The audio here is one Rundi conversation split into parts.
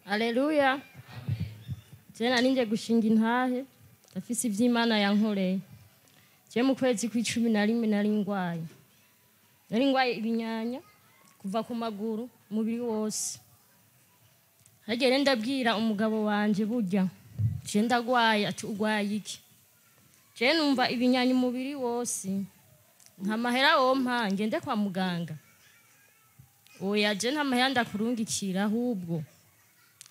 Haleluya. Jena ninje gushinga intahe ndafise ivy'Imana yankoreye. Je mu kwezi kwa11 nari ngwaye. Nari ngwaye ibinyanya kuva ku maguru umubiri wose. Hagere ndabwira umugabo wanje burya je ndagwaye ati ugwaye iki? Je numva ibinyanya umubiri wose. Nta mahera wompa ngende kwa muganga. Oya je nta mahera ndakurungikira ahubwo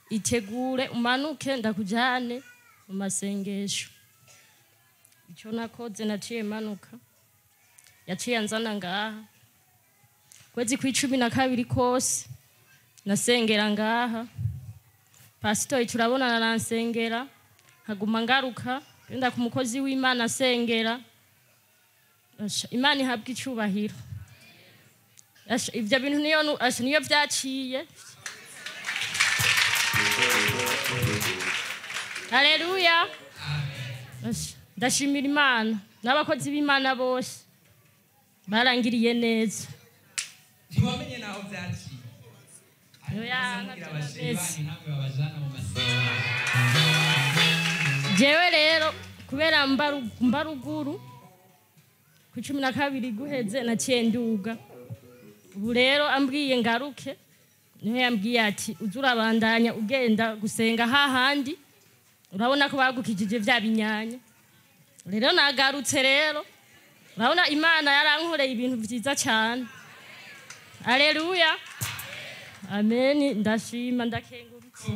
itegure umanuke ndakujane mu masengesho. Ico nakoze naciye manuka. Yaciye anzana ngaha. Kwezi kwa12 kose nasengera ngaha. Pastor turabona naransengera haguma ngaruka genda ku mukozi w'Imana asengera. Imana ihabwa icubahiro. Ivyo bintu niyo vyaciye. Haleluya. Ndashimira Imana n'abakozi b'Imana bose barangiriye neza. Ntiwamenye naho vyaciye. Jewe rero kubera mbaruguru ku 12 guheze naciye nduga. Ubu rero ambwiye ngaruke niho yambwiye ati uzurabandanya ugenda gusenga hahandi urabona ko bagukijije vya binyanya. Rero nagarutse rero urabona Imana yarankoreye ibintu vyiza cyane. Haleluya. Amen. Ndashima ndakengurutse.